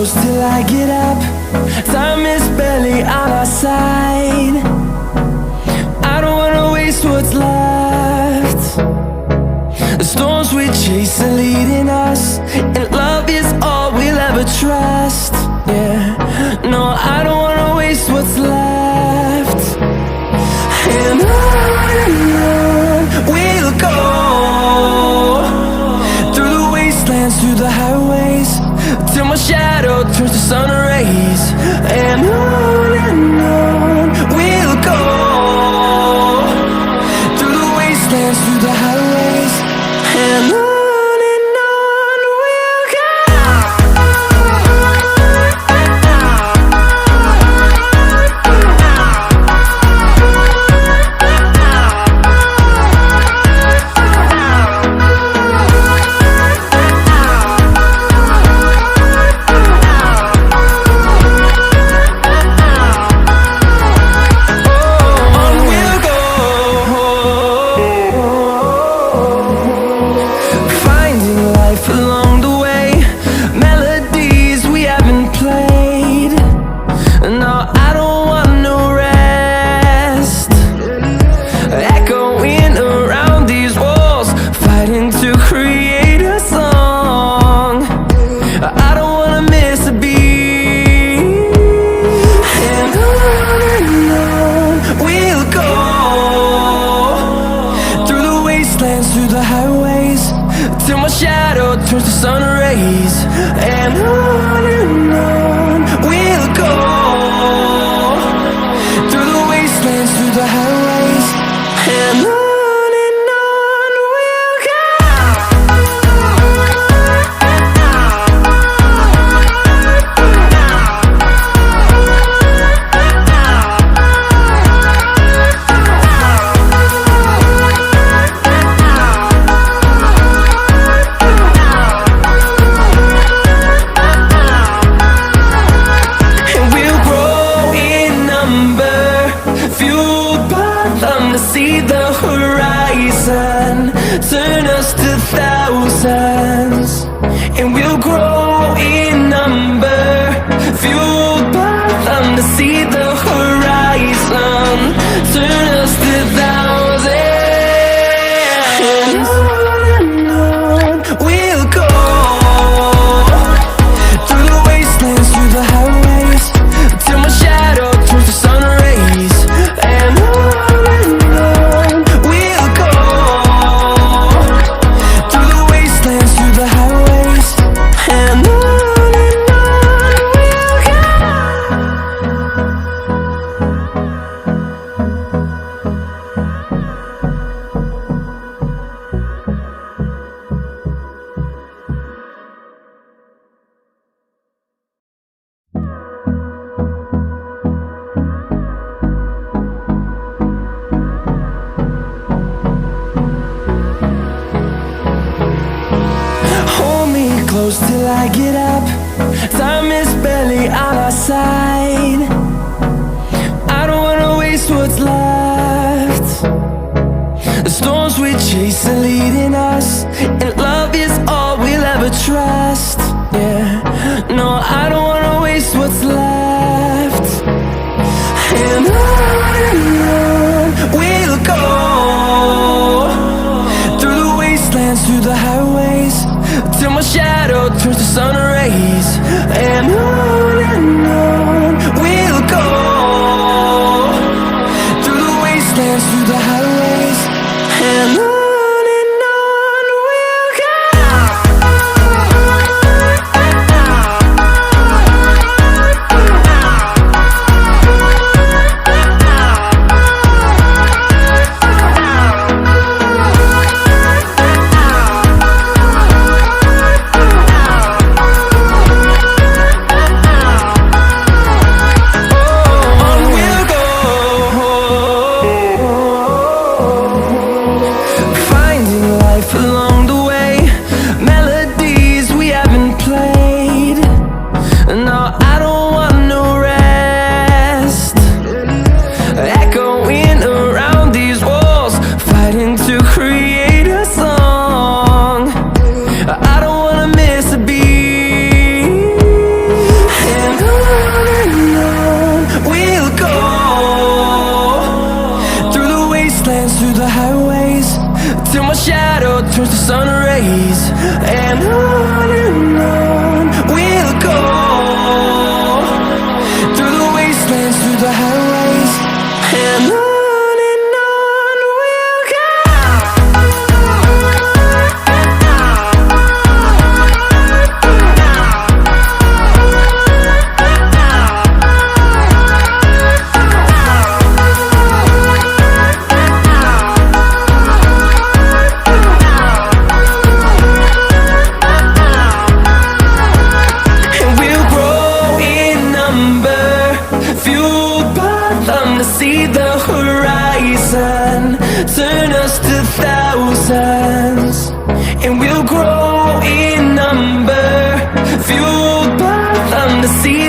close till I get up. Time is barely on our side. I don't wanna waste what's left. The storms we chase are leading us, and love is all we'll ever trust. Yeah, no, I don't wanna waste what's left. And on we'll go, through the wastelands, through the highways, till my shadow turns to sun rays. And on we'll go, through the wastelands, through the highways, and on we'll go. Through the highways, till my shadow turns to sun rays. And on we'll go, through the wastelands, through the highways, and on we'll go. See the horizon, turn us to thousands, and we'll grow in number, fueled by them. To see the horizon, turn us to thousands, and on we'll go, through the wastelands, through the highways, till my shadow turns to sun rays. And close till I get up. Time is barely on our side. I don't wanna waste what's left. The storms we chase are leading us, and love is all we'll ever trust. Yeah, no, I don't wanna waste what's left. And on we'll go, through the wastelands, through the highways, till my shadow turns to sun rays. And on we'll go, through the wastelands, through the highways, and on we'll go. turns to sun rays, and on we'll go, through the wastelands, through the highways, and on we'll go. See the horizon, turn us to thousands, and we'll grow in number, fueled by them to see